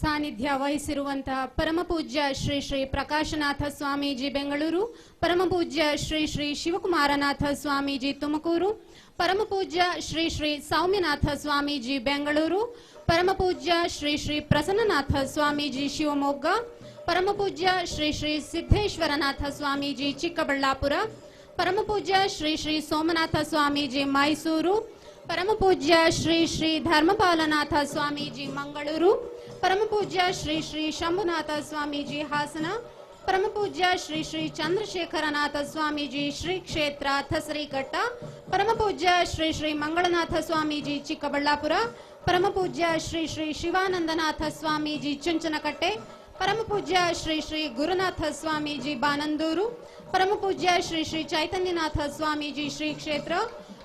ಸಾನ್ನಿಧ್ಯ ವಹಿಸಿರುವಂತಹ ಪರಮಪೂಜ್ಯ ಶ್ರೀ ಶ್ರೀ ಪ್ರಕಾಶನಾಥ ಸ್ವಾಮೀಜಿ ಬೆಂಗಳೂರು, ಪರಮಪೂಜ್ಯ ಶ್ರೀ ಶ್ರೀ ಶಿವಕುಮಾರನಾಥ ಸ್ವಾಮೀಜಿ ತುಮಕೂರು, ಪರಮಪೂಜ್ಯ ಶ್ರೀ ಶ್ರೀ ಸೌಮ್ಯನಾಥ ಸ್ವಾಮೀಜಿ ಬೆಂಗಳೂರು, ಪರಮಪೂಜ್ಯ ಶ್ರೀ ಶ್ರೀ ಪ್ರಸನ್ನನಾಥ ಸ್ವಾಮೀಜಿ ಶಿವಮೊಗ್ಗ, ಪರಮಪೂಜ್ಯ ಶ್ರೀ ಶ್ರೀ ಸಿದ್ದೇಶ್ವರನಾಥ ಸ್ವಾಮೀಜಿ ಚಿಕ್ಕಬಳ್ಳಾಪುರ, ಪರಮಪೂಜ್ಯ ಶ್ರೀ ಶ್ರೀ ಸೋಮನಾಥ ಸ್ವಾಮೀಜಿ ಮೈಸೂರು, ಪರಮಪೂಜ್ಯ ಶ್ರೀ ಶ್ರೀ ಧರ್ಮಪಾಲನಾಥ ಸ್ವಾಮೀಜಿ ಮಂಗಳೂರು, ಪರಮಪೂಜ್ಯ ಶ್ರೀ ಶ್ರೀ ಶಂಭುನಾಥ ಸ್ವಾಮೀಜಿ ಹಾಸನ, ಪರಮಪೂಜ್ಯ ಶ್ರೀ ಶ್ರೀ ಚಂದ್ರಶೇಖರನಾಥ ಸ್ವಾಮೀಜಿ ಶ್ರೀ ಕ್ಷೇತ್ರ ಥಸರಿಕಟ್ಟ, ಪರಮಪೂಜ್ಯ ಶ್ರೀ ಶ್ರೀ ಮಂಗಳನಾಥ ಸ್ವಾಮೀಜಿ ಚಿಕ್ಕಬಳ್ಳಾಪುರ, ಪರಮಪೂಜ್ಯ ಶ್ರೀ ಶ್ರೀ ಶಿವಾನಂದನಾಥ ಸ್ವಾಮೀಜಿ ಚುಂಚನಕಟ್ಟೆ, ಪರಮಪೂಜ್ಯ ಶ್ರೀ ಶ್ರೀ ಗುರುನಾಥ ಸ್ವಾಮೀಜಿ ಬಾನಂದೂರು, ಪರಮಪೂಜ್ಯ ಶ್ರೀ ಶ್ರೀ ಚೈತನ್ಯನಾಥ ಸ್ವಾಮೀಜಿ ಶ್ರೀ ಕ್ಷೇತ್ರ,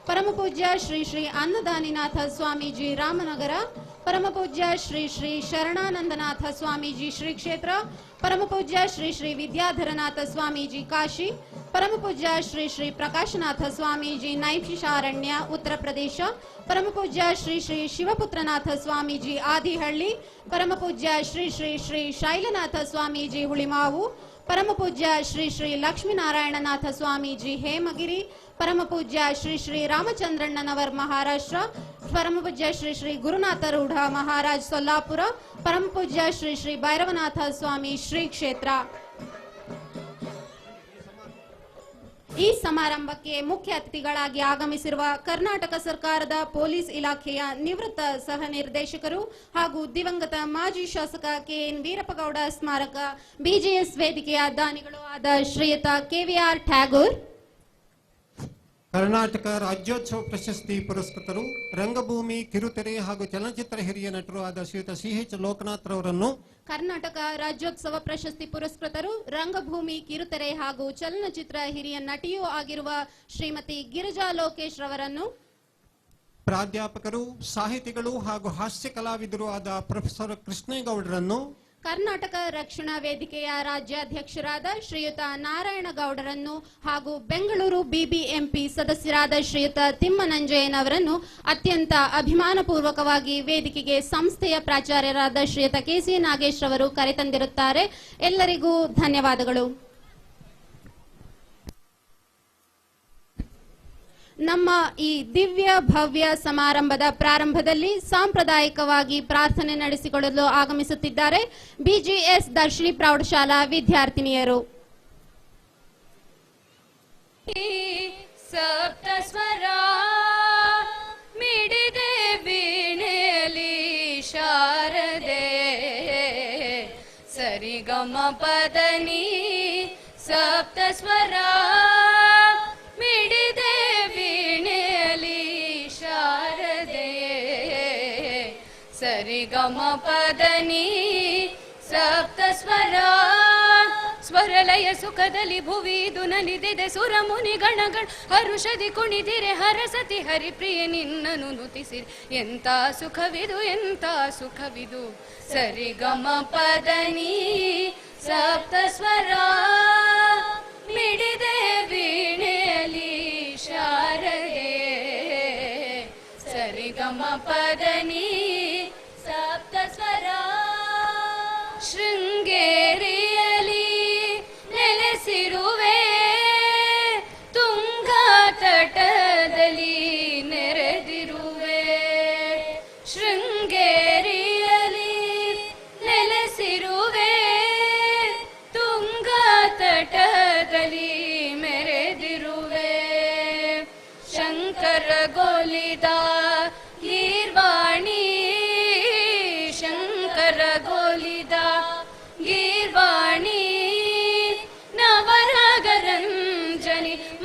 ಪರಮಪೂಜ್ಯ ಶ್ರೀ ಶ್ರೀ ಅನ್ನದಾನಿನಾಥ ಸ್ವಾಮೀಜಿ ರಾಮನಗರ, ಪರಮಪೂಜ್ಯ ಶ್ರೀ ಶ್ರೀ ಶರಣಾನಂದನಾಥ ಸ್ವಾಮೀಜಿ ಶ್ರೀ ಕ್ಷೇತ್ರ, ಪರಮಪೂಜ್ಯ ಶ್ರೀ ಶ್ರೀ ವಿದ್ಯಾಧರನಾಥ ಸ್ವಾಮೀಜಿ ಕಾಶಿ, ಪರಮಪೂಜ್ಯ ಶ್ರೀ ಶ್ರೀ ಪ್ರಕಾಶನಾಥ ಸ್ವಾಮೀಜಿ ನೈಮಿಷಾರಣ್ಯ ಉತ್ತರ ಪ್ರದೇಶ, ಪರಮಪೂಜ್ಯ ಶ್ರೀ ಶ್ರೀ ಶಿವಪುತ್ರನಾಥ ಸ್ವಾಮೀಜಿ ಆದಿಹಳ್ಳಿ, ಪರಮಪೂಜ್ಯ ಶ್ರೀ ಶ್ರೀ ಶ್ರೀ ಶೈಲನಾಥ ಸ್ವಾಮೀಜಿ ಹುಳಿಮಾವು, ಪರಮಪೂಜ್ಯ ಶ್ರೀ ಶ್ರೀ ಲಕ್ಷ್ಮೀನಾರಾಯಣನಾಥ ಸ್ವಾಮೀಜಿ ಹೇಮಗಿರಿ, ಪರಮಪೂಜ್ಯ ಶ್ರೀ ಶ್ರೀ ರಾಮಚಂದ್ರಣ್ಣನವರ್ ಮಹಾರಾಷ್ಟ್ರ, ಪರಮಪೂಜ್ಯ ಶ್ರೀ ಶ್ರೀ ಗುರುನಾಥ ರೂಢ ಮಹಾರಾಜ್ ಸೊಲ್ಲಾಪುರ, ಪರಮಪೂಜ್ಯ ಶ್ರೀ ಶ್ರೀ ಭೈರವನಾಥ ಸ್ವಾಮಿ ಶ್ರೀ ಕ್ಷೇತ್ರ. ಈ ಸಮಾರಂಭಕ್ಕೆ ಮುಖ್ಯ ಅತಿಥಿಗಳಾಗಿ ಆಗಮಿಸಿರುವ ಕರ್ನಾಟಕ ಸರ್ಕಾರದ ಪೊಲೀಸ್ ಇಲಾಖೆಯ ನಿವೃತ್ತ ಸಹ ನಿರ್ದೇಶಕರು ಹಾಗೂ ದಿವಂಗತ ಮಾಜಿ ಶಾಸಕ ಕೆಎನ್ ವೀರಪ್ಪಗೌಡ ಸ್ಮಾರಕ ಬಿಜೆಎಸ್ ವೇದಿಕೆಯ ದಾನಿಗಳು ಆದ ಶ್ರೀಯುತ ಕೆವಿಆರ್ ಠಾಗೂರ್, ಕರ್ನಾಟಕ ರಾಜ್ಯೋತ್ಸವ ಪ್ರಶಸ್ತಿ ಪುರಸ್ಕೃತರು ರಂಗಭೂಮಿ, ಕಿರುತೆರೆ ಹಾಗೂ ಚಲನಚಿತ್ರ ಹಿರಿಯ ನಟರು ಆದ ಶ್ರೀಯುತ ಸಿಎಚ್ ಲೋಕನಾಥ್ ರವರನ್ನು, ಕರ್ನಾಟಕ ರಾಜ್ಯೋತ್ಸವ ಪ್ರಶಸ್ತಿ ಪುರಸ್ಕೃತರು ರಂಗಭೂಮಿ, ಕಿರುತೆರೆ ಹಾಗೂ ಚಲನಚಿತ್ರ ಹಿರಿಯ ನಟಿಯೂ ಆಗಿರುವ ಶ್ರೀಮತಿ ಗಿರಿಜಾ ಲೋಕೇಶ್ ರವರನ್ನು, ಪ್ರಾಧ್ಯಾಪಕರು, ಸಾಹಿತಿಗಳು ಹಾಗೂ ಹಾಸ್ಯ ಕಲಾವಿದರು ಆದ ಪ್ರೊಫೆಸರ್ ಕೃಷ್ಣೇಗೌಡರನ್ನು, ಕರ್ನಾಟಕ ರಕ್ಷಣಾ ವೇದಿಕೆಯ ರಾಜ್ಯಾಧ್ಯಕ್ಷರಾದ ಶ್ರೀಯುತ ನಾರಾಯಣಗೌಡರನ್ನು ಹಾಗೂ ಬೆಂಗಳೂರು ಬಿಬಿಎಂಪಿ ಸದಸ್ಯರಾದ ಶ್ರೀಯುತ ತಿಮ್ಮನಂಜಯ್ಯನವರನ್ನು ಅತ್ಯಂತ ಅಭಿಮಾನಪೂರ್ವಕವಾಗಿ ವೇದಿಕೆಗೆ ಸಂಸ್ಥೆಯ ಪ್ರಾಚಾರ್ಯರಾದ ಶ್ರೀಯುತ ಕೆಸಿ ನಾಗೇಶ್ ರವರು ಕರೆತಂದಿರುತ್ತಾರೆ. ಎಲ್ಲರಿಗೂ ಧನ್ಯವಾದಗಳು. ನಮ್ಮ ಈ ದಿವ್ಯ ಭವ್ಯ ಸಮಾರಂಭದ ಪ್ರಾರಂಭದಲ್ಲಿ ಸಾಂಪ್ರದಾಯಿಕವಾಗಿ ಪ್ರಾರ್ಥನೆ ನಡೆಸಿಕೊಳ್ಳಲು ಆಗಮಿಸುತ್ತಿದ್ದಾರೆ ಬಿಜಿಎಸ್ ದರ್ಶಿನಿ ಪ್ರೌಢಶಾಲಾ ವಿದ್ಯಾರ್ಥಿನಿಯರು. ಸಪ್ತಸ್ವರ ಮಿಡಿದೆ ವೀಣೆಯಲ್ಲಿ ಶಾರದೆ ಸರಿಗಮ ಪದನಿ ಸಪ್ತಸ್ವರ ಮಿಡಿದೆ ವೀಣೆಯಲ್ಲಿ ಶಾರದೆ ಸರಿಗಮ ಪದನಿ ಸಪ್ತಸ್ವರ ಸ್ವರಲಯ ಸುಖದಲ್ಲಿ ಭುವಿದು ನಲಿದಿದೆ ಸುರ ಮುನಿ ಗಣಗಳ ಹರುಷದಿ ಕುಣಿದಿರೆ ಹರಸತಿ ಹರಿಪ್ರಿಯ ನಿನ್ನನು ನುತಿಸಿರಿ ಎಂತ ಸುಖವಿದು ಎಂತ ಸುಖವಿದು ಸರಿಗಮ ಪದನಿ ಸಪ್ತಸ್ವರ ಮಿಡಿದೆ ವೀಣೆಯಲ್ಲಿ ಶಾರದೆ ಸರಿಗಮ ಪದನಿ ಸಪ್ತಸ್ವರ ಶೃಂಗೇರಿಯಲ್ಲಿ ನೆಲೆಸಿರುವೆ ತುಂಗಾ ತಟದಲ್ಲಿ ನೆರೆದಿರುವೆ ಶೃಂಗೇರಿಯಲ್ಲಿ ನೆಲೆಸಿರುವೆ ತುಂಗಾ ತಟದಲ್ಲಿ ಮೆರೆದಿರುವೆ ಶಂಕರ ಗೋಲಿದ ಗೀರ್ವಾಣಿ ಶಂಕರ ಗೋಲಿದ ಗೀರ್ವಾಣಿ ನವರಾಗರಂಜನಿ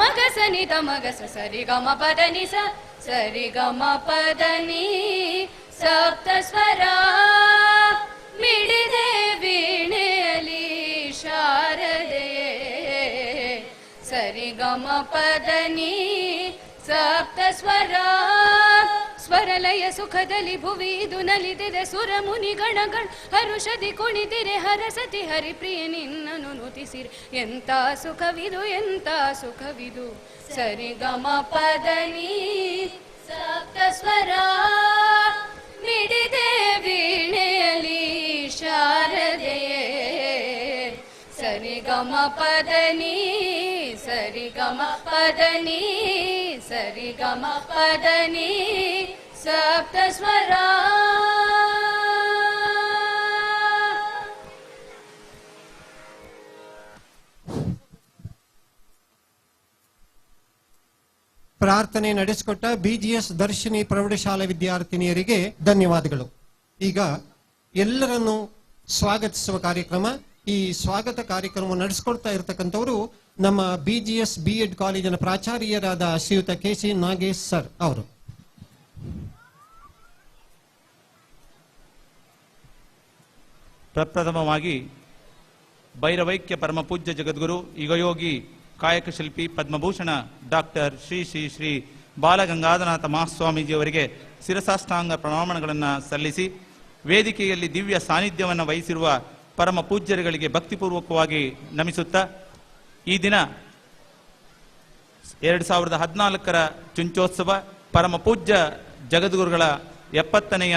ಮಗಸನಿದ ಮಗಸ ಸರಿಗಮ ಪದನಿ ಸರಿಗಮ ಪದನಿ ಸಪ್ತಸ್ವರ ಮಿಡಿದೆ ವೀಣೆಯಲ್ಲಿ ಶಾರದೆ ಸರಿಗಮ ಪದನಿ ಸಪ್ತಸ್ವರ ಸ್ವರಲಯ ಸುಖದಲ್ಲಿ ಭುವಿದು ನಲಿದಿದೆ ಸುರ ಮುನಿ ಗಣಗಳ ಹರುಷದಿ ಕುಣಿದಿರೆ ಹರಸತಿ ಹರಿಪ್ರಿಯ ನಿನ್ನನು ನುತಿಸಿರಿ ಎಂತ ಸುಖವಿದು ಎಂತ ಸುಖವಿದು ಸರಿಗಮ ಪದನಿ ಸಪ್ತಸ್ವರ ಮಿಡಿದೆ ವೀಣೆಯಲ್ಲಿ ಗಮ ಪದನಿ ಸರಿ ಗಮ ಪದನಿ ಸರಿ ಗಮ ಪದನಿ ಸಪ್ತ ಸ್ವರ. ಪ್ರಾರ್ಥನೆ ನಡೆಸಿಕೊಟ್ಟ BGS ದರ್ಶಿನಿ ಪ್ರೌಢಶಾಲಾ ವಿದ್ಯಾರ್ಥಿನಿಯರಿಗೆ ಧನ್ಯವಾದಗಳು. ಈಗ ಎಲ್ಲರನ್ನು ಸ್ವಾಗತಿಸುವ ಕಾರ್ಯಕ್ರಮ. ಈ ಸ್ವಾಗತ ಕಾರ್ಯಕ್ರಮ ನಡೆಸಿಕೊಡ್ತಾ ಇರತಕ್ಕಂಥವರು ನಮ್ಮ BGS B.Ed ಕಾಲೇಜಿನ ಪ್ರಾಚಾರ್ಯರಾದ ಶ್ರೀಯುತ KC ನಾಗೇಶ್ ಸರ್ ಅವರು. ಪ್ರಪ್ರಥಮವಾಗಿ ಭೈರವೈಕ್ಯ ಪರಮ ಪೂಜ್ಯ ಜಗದ್ಗುರು ಯುಗಯೋಗಿ ಕಾಯಕ ಶಿಲ್ಪಿ ಪದ್ಮಭೂಷಣ ಡಾಕ್ಟರ್ ಶ್ರೀ ಶ್ರೀ ಶ್ರೀ ಬಾಲಗಂಗಾಧರನಾಥ ಮಹಾಸ್ವಾಮೀಜಿಯವರಿಗೆ ಶಿರಸಾಷ್ಟಾಂಗ ಪ್ರಣಾಮಗಳನ್ನು ಸಲ್ಲಿಸಿ, ವೇದಿಕೆಯಲ್ಲಿ ದಿವ್ಯ ಸಾನ್ನಿಧ್ಯವನ್ನು ವಹಿಸಿರುವ ಪರಮ ಪೂಜ್ಯರುಗಳಿಗೆ ಭಕ್ತಿಪೂರ್ವಕವಾಗಿ ನಮಿಸುತ್ತಾ, ಈ ದಿನ 2014ರ ಚುಂಚೋತ್ಸವ ಪರಮ ಪೂಜ್ಯ ಜಗದ್ಗುರುಗಳ 70ನೆಯ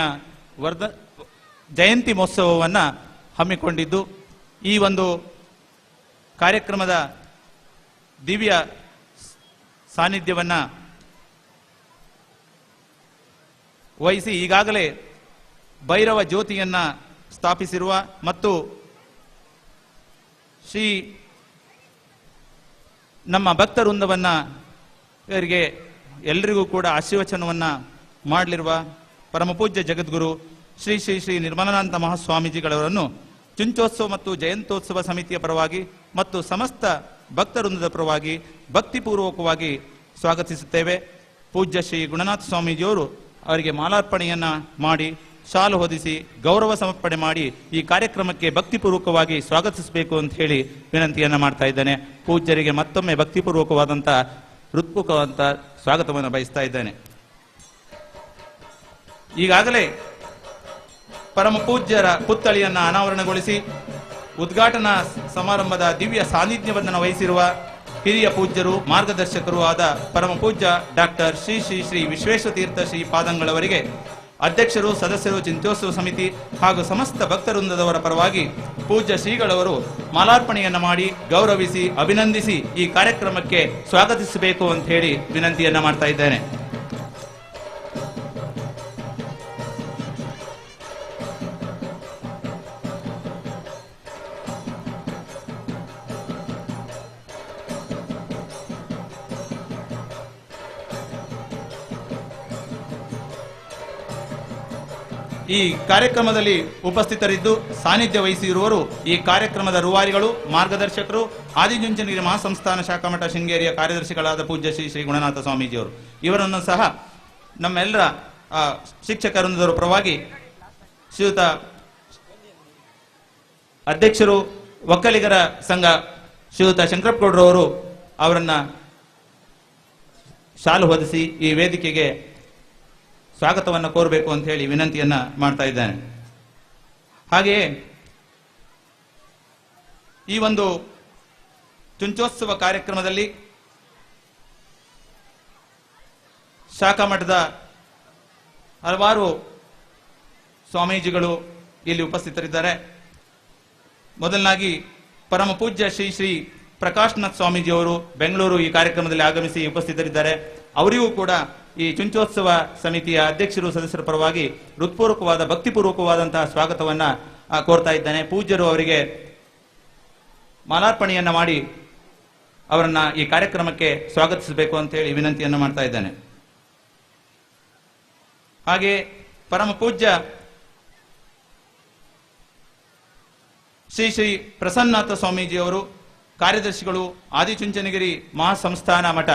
ಜಯಂತಿ ಮಹೋತ್ಸವವನ್ನು ಹಮ್ಮಿಕೊಂಡಿದ್ದು, ಈ ಒಂದು ಕಾರ್ಯಕ್ರಮದ ದಿವ್ಯ ಸಾನ್ನಿಧ್ಯವನ್ನು ವಹಿಸಿ ಈಗಾಗಲೇ ಭೈರವ ಜ್ಯೋತಿಯನ್ನು ಸ್ಥಾಪಿಸಿರುವ ಮತ್ತು ಶ್ರೀ ನಮ್ಮ ಭಕ್ತವೃಂದವನ್ನು ಇವರಿಗೆ ಎಲ್ಲರಿಗೂ ಕೂಡ ಆಶೀರ್ವಚನವನ್ನು ಮಾಡಲಿರುವ ಪರಮಪೂಜ್ಯ ಜಗದ್ಗುರು ಶ್ರೀ ಶ್ರೀ ಶ್ರೀ ನಿರ್ಮಲಾನಂದ ಮಹಾಸ್ವಾಮೀಜಿಗಳವರನ್ನು ಚುಂಚೋತ್ಸವ ಮತ್ತು ಜಯಂತ್ಯೋತ್ಸವ ಸಮಿತಿಯ ಪರವಾಗಿ ಮತ್ತು ಸಮಸ್ತ ಭಕ್ತವೃಂದದ ಪರವಾಗಿ ಭಕ್ತಿಪೂರ್ವಕವಾಗಿ ಸ್ವಾಗತಿಸುತ್ತೇವೆ. ಪೂಜ್ಯ ಶ್ರೀ ಗುಣನಾಥ ಸ್ವಾಮೀಜಿಯವರು ಅವರಿಗೆ ಮಾಲಾರ್ಪಣೆಯನ್ನು ಮಾಡಿ ಶಾಲು ಹೊದಿಸಿ ಗೌರವ ಸಮರ್ಪಣೆ ಮಾಡಿ ಈ ಕಾರ್ಯಕ್ರಮಕ್ಕೆ ಭಕ್ತಿಪೂರ್ವಕವಾಗಿ ಸ್ವಾಗತಿಸಬೇಕು ಅಂತ ಹೇಳಿ ವಿನಂತಿಯನ್ನು ಮಾಡ್ತಾ ಇದ್ದೇನೆ. ಪೂಜ್ಯರಿಗೆ ಮತ್ತೊಮ್ಮೆ ಭಕ್ತಿಪೂರ್ವಕವಾದಂಥ ಹೃತ್ಪೂರ್ವಕವಾದಂಥ ಸ್ವಾಗತವನ್ನು ಬಯಸ್ತಾ ಇದ್ದೇನೆ. ಈಗಾಗಲೇ ಪರಮ ಪೂಜ್ಯರ ಪುತ್ಥಳಿಯನ್ನು ಅನಾವರಣಗೊಳಿಸಿ ಉದ್ಘಾಟನಾ ಸಮಾರಂಭದ ದಿವ್ಯ ಸಾನ್ನಿಧ್ಯವನ್ನು ವಹಿಸಿರುವ ಹಿರಿಯ ಪೂಜ್ಯರು ಮಾರ್ಗದರ್ಶಕರು ಆದ ಪರಮ ಪೂಜ್ಯ ಡಾಕ್ಟರ್ ಶ್ರೀ ಶ್ರೀ ಶ್ರೀ ವಿಶ್ವೇಶ್ವತೀರ್ಥ ಶ್ರೀ ಪಾದಂಗಳವರಿಗೆ ಅಧ್ಯಕ್ಷರು, ಸದಸ್ಯರು, ಚಿಂತೋತ್ಸವ ಸಮಿತಿ ಹಾಗೂ ಸಮಸ್ತ ಭಕ್ತವೃಂದದವರ ಪರವಾಗಿ ಪೂಜ್ಯ ಶ್ರೀಗಳವರು ಮಾಲಾರ್ಪಣೆಯನ್ನು ಮಾಡಿ ಗೌರವಿಸಿ ಅಭಿನಂದಿಸಿ ಈ ಕಾರ್ಯಕ್ರಮಕ್ಕೆ ಸ್ವಾಗತಿಸಬೇಕು ಅಂತ ಹೇಳಿ ವಿನಂತಿಯನ್ನ ಮಾಡ್ತಾ ಇದ್ದೇನೆ. ಈ ಕಾರ್ಯಕ್ರಮದಲ್ಲಿ ಉಪಸ್ಥಿತರಿದ್ದು ಸಾನ್ನಿಧ್ಯ ವಹಿಸಿರುವವರು ಈ ಕಾರ್ಯಕ್ರಮದ ರೂವಾರಿಗಳು, ಮಾರ್ಗದರ್ಶಕರು, ಆದಿಚುಂಚನಗಿರಿ ಮಹಾಸಂಸ್ಥಾನ ಶಾಖಾಮಠ ಶೃಂಗೇರಿಯ ಕಾರ್ಯದರ್ಶಿಗಳಾದ ಪೂಜ್ಯ ಶ್ರೀ ಶ್ರೀ ಗುಣನಾಥ ಸ್ವಾಮೀಜಿಯವರು. ಇವರನ್ನು ಸಹ ನಮ್ಮೆಲ್ಲರ ಶಿಕ್ಷಕರೊಂದರ ಪರವಾಗಿ ಶ್ರೀಯುತ ಅಧ್ಯಕ್ಷರು ಒಕ್ಕಲಿಗರ ಸಂಘ ಶ್ರೀಯುತ ಶಂಕರಪ್ಪಗೌಡರವರು ಅವರನ್ನ ಶಾಲು ಹೊದಿಸಿ ಈ ವೇದಿಕೆಗೆ ಸ್ವಾಗತವನ್ನು ಕೋರಬೇಕು ಅಂತ ಹೇಳಿ ವಿನಂತಿಯನ್ನ ಮಾಡ್ತಾ ಇದ್ದೇನೆ. ಹಾಗೆಯೇ ಈ ಒಂದು ಚುಂಚೋತ್ಸವ ಕಾರ್ಯಕ್ರಮದಲ್ಲಿ ಶಾಖಾ ಮಠದ ಹಲವಾರು ಸ್ವಾಮೀಜಿಗಳು ಇಲ್ಲಿ ಉಪಸ್ಥಿತರಿದ್ದಾರೆ. ಮೊದಲನಾಗಿ ಪರಮ ಪೂಜ್ಯ ಶ್ರೀ ಶ್ರೀ ಪ್ರಕಾಶ್ನಾಥ್ ಸ್ವಾಮೀಜಿಯವರು ಬೆಂಗಳೂರು ಈ ಕಾರ್ಯಕ್ರಮದಲ್ಲಿ ಆಗಮಿಸಿ ಉಪಸ್ಥಿತರಿದ್ದಾರೆ. ಅವರಿಗೂ ಕೂಡ ಈ ಚುಂಚೋತ್ಸವ ಸಮಿತಿಯ ಅಧ್ಯಕ್ಷರು, ಸದಸ್ಯರ ಪರವಾಗಿ ಹೃತ್ಪೂರ್ವಕವಾದ ಭಕ್ತಿಪೂರ್ವಕವಾದಂತಹ ಸ್ವಾಗತವನ್ನ ಕೋರ್ತಾ ಇದ್ದೇನೆ. ಪೂಜ್ಯರು ಅವರಿಗೆ ಮಾಲಾರ್ಪಣೆಯನ್ನ ಮಾಡಿ ಅವರನ್ನ ಈ ಕಾರ್ಯಕ್ರಮಕ್ಕೆ ಸ್ವಾಗತಿಸಬೇಕು ಅಂತ ಹೇಳಿ ವಿನಂತಿಯನ್ನು ಮಾಡ್ತಾ ಇದ್ದೇನೆ. ಹಾಗೆ ಪರಮ ಪೂಜ್ಯ ಶ್ರೀ ಶ್ರೀ ಪ್ರಸನ್ನನಾಥ ಸ್ವಾಮೀಜಿಯವರು ಕಾರ್ಯದರ್ಶಿಗಳು, ಆದಿಚುಂಚನಗಿರಿ ಮಹಾಸಂಸ್ಥಾನ ಮಠ,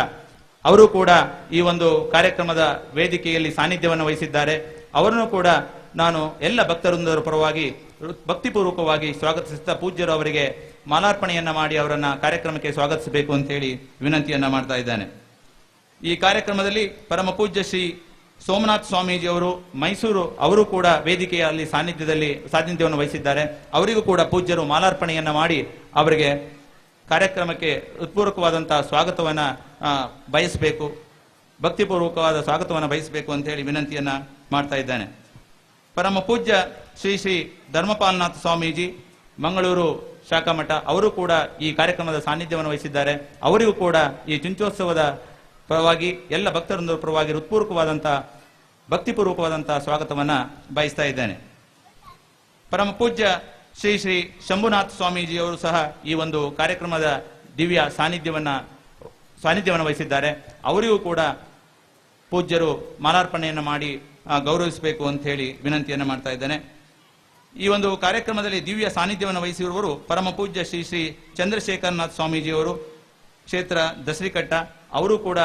ಅವರು ಕೂಡ ಈ ಒಂದು ಕಾರ್ಯಕ್ರಮದ ವೇದಿಕೆಯಲ್ಲಿ ಸಾನ್ನಿಧ್ಯವನ್ನು ವಹಿಸಿದ್ದಾರೆ. ಅವರನ್ನು ಕೂಡ ನಾನು ಎಲ್ಲ ಭಕ್ತವೃಂದರ ಪರವಾಗಿ ಭಕ್ತಿಪೂರ್ವಕವಾಗಿ ಸ್ವಾಗತಿಸುತ್ತಾ ಪೂಜ್ಯರು ಅವರಿಗೆ ಮಾಲಾರ್ಪಣೆಯನ್ನ ಮಾಡಿ ಅವರನ್ನ ಕಾರ್ಯಕ್ರಮಕ್ಕೆ ಸ್ವಾಗತಿಸಬೇಕು ಅಂತ ಹೇಳಿ ವಿನಂತಿಯನ್ನ ಮಾಡ್ತಾ ಇದ್ದೇನೆ. ಈ ಕಾರ್ಯಕ್ರಮದಲ್ಲಿ ಪರಮ ಪೂಜ್ಯ ಶ್ರೀ ಸೋಮನಾಥ್ ಸ್ವಾಮೀಜಿ ಅವರು ಮೈಸೂರು, ಅವರು ಕೂಡ ವೇದಿಕೆಯಲ್ಲಿ ಸಾನ್ನಿಧ್ಯವನ್ನು ವಹಿಸಿದ್ದಾರೆ. ಅವರಿಗೂ ಕೂಡ ಪೂಜ್ಯರು ಮಾಲಾರ್ಪಣೆಯನ್ನ ಮಾಡಿ ಅವರಿಗೆ ಕಾರ್ಯಕ್ರಮಕ್ಕೆ ಹೃತ್ಪೂರ್ವಕವಾದಂತಹ ಸ್ವಾಗತವನ್ನ ಬಯಸಬೇಕು, ಭಕ್ತಿಪೂರ್ವಕವಾದ ಸ್ವಾಗತವನ್ನು ಬಯಸಬೇಕು ಅಂತ ಹೇಳಿ ವಿನಂತಿಯನ್ನ ಮಾಡ್ತಾ ಇದ್ದೇನೆ. ಪರಮ ಪೂಜ್ಯ ಶ್ರೀ ಶ್ರೀ ಧರ್ಮಪಾಲನಾಥ ಸ್ವಾಮೀಜಿ, ಮಂಗಳೂರು ಶಾಖಾಮಠ ಅವರು ಕೂಡ ಈ ಕಾರ್ಯಕ್ರಮದ ಸಾನ್ನಿಧ್ಯವನ್ನು ವಹಿಸಿದ್ದಾರೆ. ಅವರಿಗೂ ಕೂಡ ಈ ಚುಂಚೋತ್ಸವದ ಪರವಾಗಿ ಎಲ್ಲ ಭಕ್ತರೊಂದರ ಪರವಾಗಿ ಹೃತ್ಪೂರ್ವಕವಾದಂತಹ ಭಕ್ತಿಪೂರ್ವಕವಾದಂತಹ ಸ್ವಾಗತವನ್ನ ಬಯಸ್ತಾ ಇದ್ದೇನೆ. ಪರಮ ಪೂಜ್ಯ ಶ್ರೀ ಶ್ರೀ ಶಂಭುನಾಥ ಸ್ವಾಮೀಜಿಯವರು ಸಹ ಈ ಒಂದು ಕಾರ್ಯಕ್ರಮದ ದಿವ್ಯ ಸಾನ್ನಿಧ್ಯವನ್ನು ವಹಿಸಿದ್ದಾರೆ. ಅವರಿಗೂ ಕೂಡ ಪೂಜ್ಯರು ಮಾಲಾರ್ಪಣೆಯನ್ನು ಮಾಡಿ ಗೌರವಿಸಬೇಕು ಅಂತ ಹೇಳಿ ವಿನಂತಿಯನ್ನು ಮಾಡ್ತಾ ಇದ್ದೇನೆ. ಈ ಒಂದು ಕಾರ್ಯಕ್ರಮದಲ್ಲಿ ದಿವ್ಯ ಸಾನ್ನಿಧ್ಯವನ್ನು ವಹಿಸಿರುವವರು ಪರಮ ಪೂಜ್ಯ ಶ್ರೀ ಶ್ರೀ ಚಂದ್ರಶೇಖರನಾಥ ಸ್ವಾಮೀಜಿಯವರು, ಕ್ಷೇತ್ರ ದಸರಿಕಟ್ಟ, ಅವರು ಕೂಡ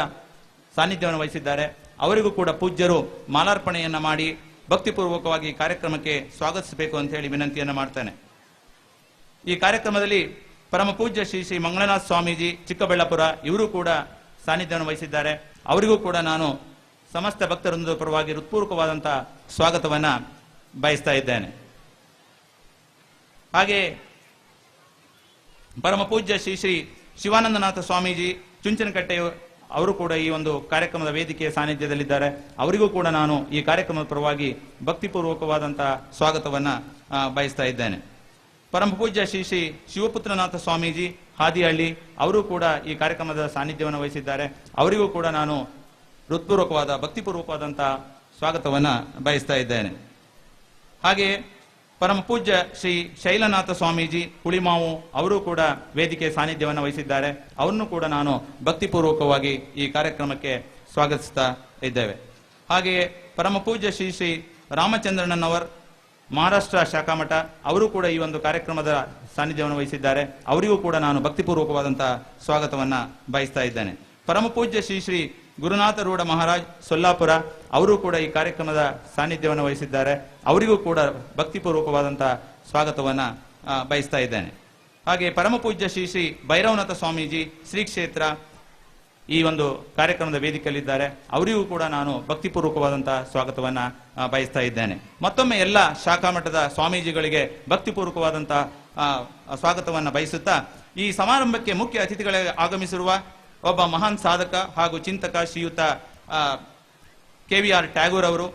ಸಾನ್ನಿಧ್ಯವನ್ನು ವಹಿಸಿದ್ದಾರೆ. ಅವರಿಗೂ ಕೂಡ ಪೂಜ್ಯರು ಮಾಲಾರ್ಪಣೆಯನ್ನ ಮಾಡಿ ಭಕ್ತಿಪೂರ್ವಕವಾಗಿ ಕಾರ್ಯಕ್ರಮಕ್ಕೆ ಸ್ವಾಗತಿಸಬೇಕು ಅಂತ ಹೇಳಿ ವಿನಂತಿಯನ್ನು ಮಾಡ್ತೇನೆ. ಈ ಕಾರ್ಯಕ್ರಮದಲ್ಲಿ ಪರಮ ಪೂಜ್ಯ ಶ್ರೀ ಶ್ರೀ ಮಂಗಳನಾಥ ಸ್ವಾಮೀಜಿ ಚಿಕ್ಕಬಳ್ಳಾಪುರ ಇವರು ಕೂಡ ಸಾನ್ನಿಧ್ಯವನ್ನು ವಹಿಸಿದ್ದಾರೆ. ಅವರಿಗೂ ಕೂಡ ನಾನು ಸಮಸ್ತ ಭಕ್ತರೊಂದು ಪರವಾಗಿ ಹೃತ್ಪೂರ್ವಕವಾದಂತಹ ಸ್ವಾಗತವನ್ನ ಬಯಸ್ತಾ ಇದ್ದೇನೆ. ಹಾಗೆ ಪರಮ ಪೂಜ್ಯ ಶ್ರೀ ಶ್ರೀ ಶಿವಾನಂದನಾಥ ಸ್ವಾಮೀಜಿ ಚುಂಚನಕಟ್ಟೆ ಅವರು ಕೂಡ ಈ ಒಂದು ಕಾರ್ಯಕ್ರಮದ ವೇದಿಕೆಯ ಸಾನ್ನಿಧ್ಯದಲ್ಲಿದ್ದಾರೆ. ಅವರಿಗೂ ಕೂಡ ನಾನು ಈ ಕಾರ್ಯಕ್ರಮದ ಪರವಾಗಿ ಭಕ್ತಿಪೂರ್ವಕವಾದಂತಹ ಸ್ವಾಗತವನ್ನ ಬಯಸ್ತಾ ಇದ್ದೇನೆ. ಪರಮ ಪೂಜ್ಯ ಶ್ರೀ ಶ್ರೀ ಶಿವಪುತ್ರನಾಥ ಸ್ವಾಮೀಜಿ ಹಾದಿಹಳ್ಳಿ ಅವರು ಕೂಡ ಈ ಕಾರ್ಯಕ್ರಮದ ಸಾನ್ನಿಧ್ಯವನ್ನು ವಹಿಸಿದ್ದಾರೆ. ಅವರಿಗೂ ಕೂಡ ನಾನು ಹೃತ್ಪೂರ್ವಕವಾದ ಭಕ್ತಿಪೂರ್ವಕವಾದಂತಹ ಸ್ವಾಗತವನ್ನ ಬಯಸ್ತಾ ಇದ್ದೇನೆ. ಹಾಗೆ ಪರಮ ಪೂಜ್ಯ ಶ್ರೀ ಶೈಲನಾಥ ಸ್ವಾಮೀಜಿ ಹುಳಿಮಾವು ಅವರು ಕೂಡ ವೇದಿಕೆ ಸಾನ್ನಿಧ್ಯವನ್ನು ವಹಿಸಿದ್ದಾರೆ. ಅವರನ್ನು ಕೂಡ ನಾನು ಭಕ್ತಿಪೂರ್ವಕವಾಗಿ ಈ ಕಾರ್ಯಕ್ರಮಕ್ಕೆ ಸ್ವಾಗತಿಸ್ತಾ ಇದ್ದೇವೆ. ಹಾಗೆಯೇ ಪರಮ ಪೂಜ್ಯ ಶ್ರೀ ಶ್ರೀ ರಾಮಚಂದ್ರಣ್ಣನವರ್ ಮಹಾರಾಷ್ಟ್ರ ಶಾಖಾಮಠ ಅವರು ಕೂಡ ಈ ಒಂದು ಕಾರ್ಯಕ್ರಮದ ಸಾನ್ನಿಧ್ಯವನ್ನು ವಹಿಸಿದ್ದಾರೆ. ಅವರಿಗೂ ಕೂಡ ನಾನು ಭಕ್ತಿಪೂರ್ವಕವಾದಂತಹ ಸ್ವಾಗತವನ್ನ ಬಯಸ್ತಾ ಇದ್ದೇನೆ. ಪರಮ ಪೂಜ್ಯ ಶ್ರೀ ಶ್ರೀ ಗುರುನಾಥ ರೂಢ ಮಹಾರಾಜ್ ಸೊಲ್ಲಾಪುರ ಅವರು ಕೂಡ ಈ ಕಾರ್ಯಕ್ರಮದ ಸಾನ್ನಿಧ್ಯವನ್ನು ವಹಿಸಿದ್ದಾರೆ. ಅವರಿಗೂ ಕೂಡ ಭಕ್ತಿಪೂರ್ವಕವಾದಂತಹ ಸ್ವಾಗತವನ್ನ ಬಯಸ್ತಾ ಇದ್ದೇನೆ. ಹಾಗೆ ಪರಮ ಪೂಜ್ಯ ಶ್ರೀ ಶ್ರೀ ಭೈರವನಾಥ ಸ್ವಾಮೀಜಿ ಶ್ರೀ ಕ್ಷೇತ್ರ ಈ ಒಂದು ಕಾರ್ಯಕ್ರಮದ ವೇದಿಕೆಯಲ್ಲಿದ್ದಾರೆ. ಅವರಿಗೂ ಕೂಡ ನಾನು ಭಕ್ತಿಪೂರ್ವಕವಾದಂತಹ ಸ್ವಾಗತವನ್ನ ಬಯಸ್ತಾ ಇದ್ದೇನೆ. ಮತ್ತೊಮ್ಮೆ ಎಲ್ಲ ಶಾಖಾಮಠದ ಸ್ವಾಮೀಜಿಗಳಿಗೆ ಭಕ್ತಿಪೂರ್ವಕವಾದಂತಹ ಸ್ವಾಗತವನ್ನ ಬಯಸುತ್ತಾ ಈ ಸಮಾರಂಭಕ್ಕೆ ಮುಖ್ಯ ಅತಿಥಿಗಳಾಗಿ ಆಗಮಿಸಿರುವ ಒಬ್ಬ ಮಹಾನ್ ಸಾಧಕ ಹಾಗೂ ಚಿಂತಕ ಶ್ರೀಯುತ KVR ಟ್ಯಾಗೂರ್ ಅವರು,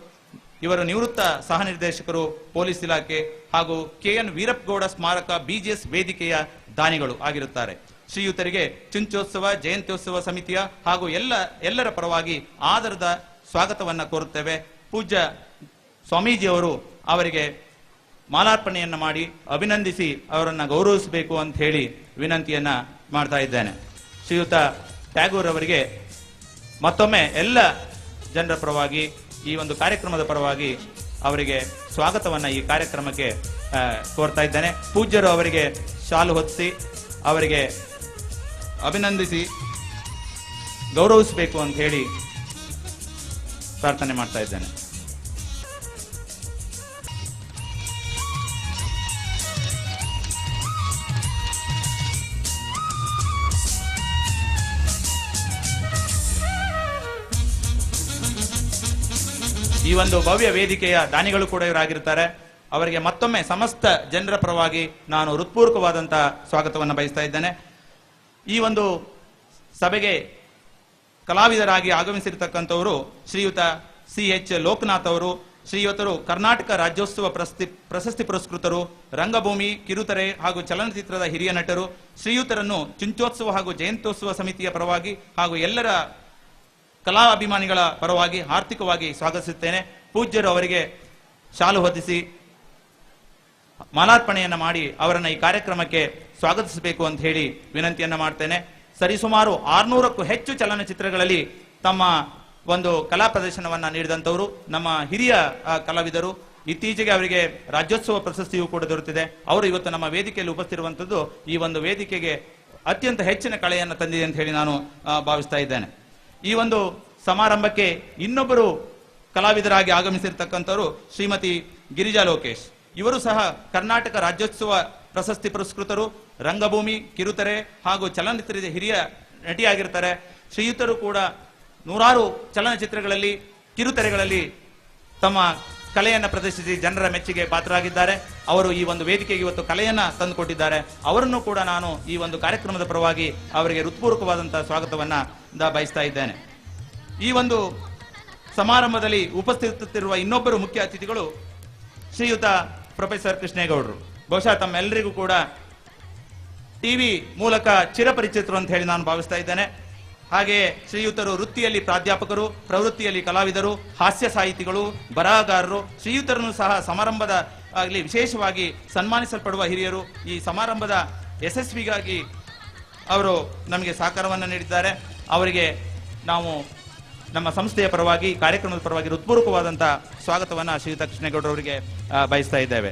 ಇವರು ನಿವೃತ್ತ ಸಹ ನಿರ್ದೇಶಕರು ಪೊಲೀಸ್ ಇಲಾಖೆ ಹಾಗೂ KN ವೀರಪ್ಪಗೌಡ ಸ್ಮಾರಕ BGS ವೇದಿಕೆಯ ದಾನಿಗಳು ಆಗಿರುತ್ತಾರೆ. ಶ್ರೀಯುತರಿಗೆ ಚುಂಚೋತ್ಸವ ಜಯಂತ್ಯೋತ್ಸವ ಸಮಿತಿಯ ಹಾಗೂ ಎಲ್ಲರ ಪರವಾಗಿ ಆದರದ ಸ್ವಾಗತವನ್ನ ಕೋರುತ್ತೇವೆ. ಪೂಜ್ಯ ಸ್ವಾಮೀಜಿಯವರು ಅವರಿಗೆ ಮಾಲಾರ್ಪಣೆಯನ್ನ ಮಾಡಿ ಅಭಿನಂದಿಸಿ ಅವರನ್ನ ಗೌರವಿಸಬೇಕು ಅಂತ ಹೇಳಿ ವಿನಂತಿಯನ್ನ ಮಾಡ್ತಾ ಇದ್ದೇನೆ. ಶ್ರೀಯುತ ಟ್ಯಾಗೂರ್ ಅವರಿಗೆ ಮತ್ತೊಮ್ಮೆ ಎಲ್ಲ ಜನರ ಪರವಾಗಿ ಈ ಒಂದು ಕಾರ್ಯಕ್ರಮದ ಪರವಾಗಿ ಅವರಿಗೆ ಸ್ವಾಗತವನ್ನ ಈ ಕಾರ್ಯಕ್ರಮಕ್ಕೆ ಕೋರ್ತಾ ಇದ್ದೇನೆ. ಪೂಜ್ಯರು ಅವರಿಗೆ ಶಾಲು ಹೊತ್ತಿಸಿ ಅವರಿಗೆ ಅಭಿನಂದಿಸಿ ಗೌರವಿಸಬೇಕು ಅಂತ ಹೇಳಿ ಪ್ರಾರ್ಥನೆ ಮಾಡ್ತಾ ಇದ್ದೇನೆ. ಈ ಒಂದು ಭವ್ಯ ವೇದಿಕೆಯ ದಾನಿಗಳು ಕೂಡ ಇವರಾಗಿರ್ತಾರೆ. ಅವರಿಗೆ ಮತ್ತೊಮ್ಮೆ ಸಮಸ್ತ ಜನರ ಪರವಾಗಿ ನಾನು ಹೃತ್ಪೂರ್ವಕವಾದಂತಹ ಸ್ವಾಗತವನ್ನು ಬಯಸ್ತಾ ಇದ್ದೇನೆ. ಈ ಒಂದು ಸಭೆಗೆ ಕಲಾವಿದರಾಗಿ ಆಗಮಿಸಿರ್ತಕ್ಕಂಥವರು ಶ್ರೀಯುತ CH ಲೋಕನಾಥ್ ಅವರು. ಶ್ರೀಯುತರು ಕರ್ನಾಟಕ ರಾಜ್ಯೋತ್ಸವ ಪ್ರಶಸ್ತಿ ಪುರಸ್ಕೃತರು, ರಂಗಭೂಮಿ, ಕಿರುತೆರೆ ಹಾಗೂ ಚಲನಚಿತ್ರದ ಹಿರಿಯ ನಟರು. ಶ್ರೀಯುತರನ್ನು ಚುಂಚೋತ್ಸವ ಹಾಗೂ ಜಯಂತ್ಯೋತ್ಸವ ಸಮಿತಿಯ ಪರವಾಗಿ ಹಾಗೂ ಎಲ್ಲರ ಕಲಾ ಅಭಿಮಾನಿಗಳ ಪರವಾಗಿ ಆರ್ಥಿಕವಾಗಿ ಸ್ವಾಗತಿಸುತ್ತೇನೆ. ಪೂಜ್ಯರು ಅವರಿಗೆ ಶಾಲು ಹೊದಿಸಿ ಮಾಲಾರ್ಪಣೆಯನ್ನ ಮಾಡಿ ಅವರನ್ನ ಈ ಕಾರ್ಯಕ್ರಮಕ್ಕೆ ಸ್ವಾಗತಿಸಬೇಕು ಅಂತ ಹೇಳಿ ವಿನಂತಿಯನ್ನ ಮಾಡ್ತೇನೆ. ಸರಿಸುಮಾರು 600ಕ್ಕೂ ಹೆಚ್ಚು ಚಲನಚಿತ್ರಗಳಲ್ಲಿ ತಮ್ಮ ಒಂದು ಕಲಾ ಪ್ರದರ್ಶನವನ್ನ ನೀಡಿದಂತವರು ನಮ್ಮ ಹಿರಿಯ ಕಲಾವಿದರು. ಇತ್ತೀಚೆಗೆ ಅವರಿಗೆ ರಾಜ್ಯೋತ್ಸವ ಪ್ರಶಸ್ತಿಯೂ ಕೂಡ ದೊರೆತಿದೆ. ಅವರು ಇವತ್ತು ನಮ್ಮ ವೇದಿಕೆಯಲ್ಲಿ ಉಪಸ್ಥಿರುವಂತದ್ದು ಈ ಒಂದು ವೇದಿಕೆಗೆ ಅತ್ಯಂತ ಹೆಚ್ಚಿನ ಕಳೆಯನ್ನು ತಂದಿದೆ ಅಂತ ಹೇಳಿ ನಾನು ಭಾವಿಸ್ತಾ ಇದ್ದೇನೆ. ಈ ಒಂದು ಸಮಾರಂಭಕ್ಕೆ ಇನ್ನೊಬ್ಬರು ಕಲಾವಿದರಾಗಿ ಆಗಮಿಸಿರ್ತಕ್ಕಂಥವರು ಶ್ರೀಮತಿ ಗಿರಿಜಾ ಲೋಕೇಶ್. ಇವರು ಸಹ ಕರ್ನಾಟಕ ರಾಜ್ಯೋತ್ಸವ ಪ್ರಶಸ್ತಿ ಪುರಸ್ಕೃತರು, ರಂಗಭೂಮಿ, ಕಿರುತೆರೆ ಹಾಗೂ ಚಲನಚಿತ್ರದ ಹಿರಿಯ ನಟಿಯಾಗಿರ್ತಾರೆ. ಶ್ರೀಯುತರು ಕೂಡ ನೂರಾರು ಚಲನಚಿತ್ರಗಳಲ್ಲಿ, ಕಿರುತೆರೆಗಳಲ್ಲಿ ತಮ್ಮ ಕಲೆಯನ್ನ ಪ್ರದರ್ಶಿಸಿ ಜನರ ಮೆಚ್ಚುಗೆ ಪಾತ್ರರಾಗಿದ್ದಾರೆ. ಅವರು ಈ ಒಂದು ವೇದಿಕೆಗೆ ಇವತ್ತು ಕಲೆಯನ್ನ ತಂದುಕೊಟ್ಟಿದ್ದಾರೆ. ಅವರನ್ನು ಕೂಡ ನಾನು ಈ ಒಂದು ಕಾರ್ಯಕ್ರಮದ ಪರವಾಗಿ ಅವರಿಗೆ ಹೃತ್ಪೂರ್ವಕವಾದಂತಹ ಸ್ವಾಗತವನ್ನ ಬಯಸ್ತಾ ಇದ್ದೇನೆ. ಈ ಒಂದು ಸಮಾರಂಭದಲ್ಲಿ ಉಪಸ್ಥಿತರಿರುವ ಇನ್ನೊಬ್ಬರು ಮುಖ್ಯ ಅತಿಥಿಗಳು ಶ್ರೀಯುತ ಪ್ರೊಫೆಸರ್ ಕೃಷ್ಣೇಗೌಡರು. ಬಹುಶಃ ತಮ್ಮೆಲ್ಲರಿಗೂ ಕೂಡ ಟಿವಿ ಮೂಲಕ ಚಿರಪರಿಚಿತರು ಅಂತ ಹೇಳಿ ನಾನು ಭಾವಿಸ್ತಾ ಇದ್ದೇನೆ. ಹಾಗೆಯೇ ಶ್ರೀಯುತರು ವೃತ್ತಿಯಲ್ಲಿ ಪ್ರಾಧ್ಯಾಪಕರು, ಪ್ರವೃತ್ತಿಯಲ್ಲಿ ಕಲಾವಿದರು, ಹಾಸ್ಯ ಸಾಹಿತಿಗಳು, ಬರಹಗಾರರು. ಶ್ರೀಯುತರನ್ನು ಸಹ ಸಮಾರಂಭದ ಆಗಲಿ ವಿಶೇಷವಾಗಿ ಸನ್ಮಾನಿಸಲ್ಪಡುವ ಹಿರಿಯರು. ಈ ಸಮಾರಂಭದ ಯಶಸ್ವಿಗಾಗಿ ಅವರು ನಮಗೆ ಸಹಕಾರವನ್ನು ನೀಡಿದ್ದಾರೆ. ಅವರಿಗೆ ನಾವು ನಮ್ಮ ಸಂಸ್ಥೆಯ ಪರವಾಗಿ, ಕಾರ್ಯಕ್ರಮದ ಪರವಾಗಿ ಹೃತ್ಪೂರ್ವಕವಾದಂತಹ ಸ್ವಾಗತವನ್ನು ಶ್ರೀಯುತ ಕೃಷ್ಣೇಗೌಡರವರಿಗೆ ಬಯಸ್ತಾ ಇದ್ದೇವೆ.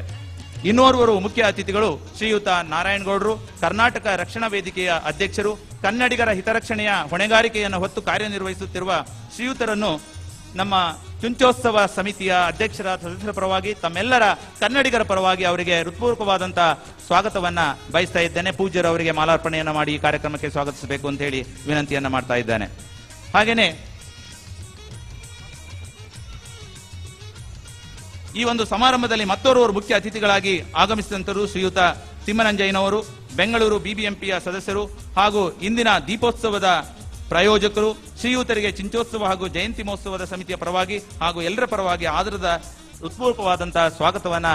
ಇನ್ನೋರ್ವರು ಮುಖ್ಯ ಅತಿಥಿಗಳು ಶ್ರೀಯುತ ನಾರಾಯಣಗೌಡರು, ಕರ್ನಾಟಕ ರಕ್ಷಣಾ ವೇದಿಕೆಯ ಅಧ್ಯಕ್ಷರು, ಕನ್ನಡಿಗರ ಹಿತರಕ್ಷಣೆಯ ಹೊಣೆಗಾರಿಕೆಯನ್ನು ಹೊತ್ತು ಕಾರ್ಯನಿರ್ವಹಿಸುತ್ತಿರುವ ಶ್ರೀಯುತರನ್ನು ನಮ್ಮ ಚುಂಚೋತ್ಸವ ಸಮಿತಿಯ ಅಧ್ಯಕ್ಷರ ಸದಸ್ಯರ ಪರವಾಗಿ, ತಮ್ಮೆಲ್ಲರ ಕನ್ನಡಿಗರ ಪರವಾಗಿ ಅವರಿಗೆ ಹೃತ್ಪೂರ್ವಕವಾದಂತಹ ಸ್ವಾಗತವನ್ನ ಬಯಸ್ತಾ ಇದ್ದೇನೆ. ಪೂಜ್ಯರವರಿಗೆ ಮಾಲಾರ್ಪಣೆಯನ್ನು ಮಾಡಿ ಈ ಕಾರ್ಯಕ್ರಮಕ್ಕೆ ಸ್ವಾಗತಿಸಬೇಕು ಅಂತ ಹೇಳಿ ವಿನಂತಿಯನ್ನ ಮಾಡ್ತಾ ಇದ್ದೇನೆ. ಹಾಗೇನೆ ಈ ಒಂದು ಸಮಾರಂಭದಲ್ಲಿ ಮತ್ತೋರ್ವರು ಮುಖ್ಯ ಅತಿಥಿಗಳಾಗಿ ಆಗಮಿಸಿದಂತರು ಶ್ರೀಯುತ ತಿಮ್ಮನಂಜಯ್ಯನವರು, ಬೆಂಗಳೂರು ಬಿಬಿಎಂಪಿಯ ಸದಸ್ಯರು ಹಾಗೂ ಇಂದಿನ ದೀಪೋತ್ಸವದ ಪ್ರಾಯೋಜಕರು. ಶ್ರೀಯುತರಿಗೆ ಚಿಂಚೋತ್ಸವ ಹಾಗೂ ಜಯಂತಿ ಮಹೋತ್ಸವದ ಸಮಿತಿಯ ಪರವಾಗಿ ಹಾಗೂ ಎಲ್ಲರ ಪರವಾಗಿ ಆದರದ ಹೃತ್ಪೂರ್ವಕವಾದಂತಹ ಸ್ವಾಗತವನ್ನ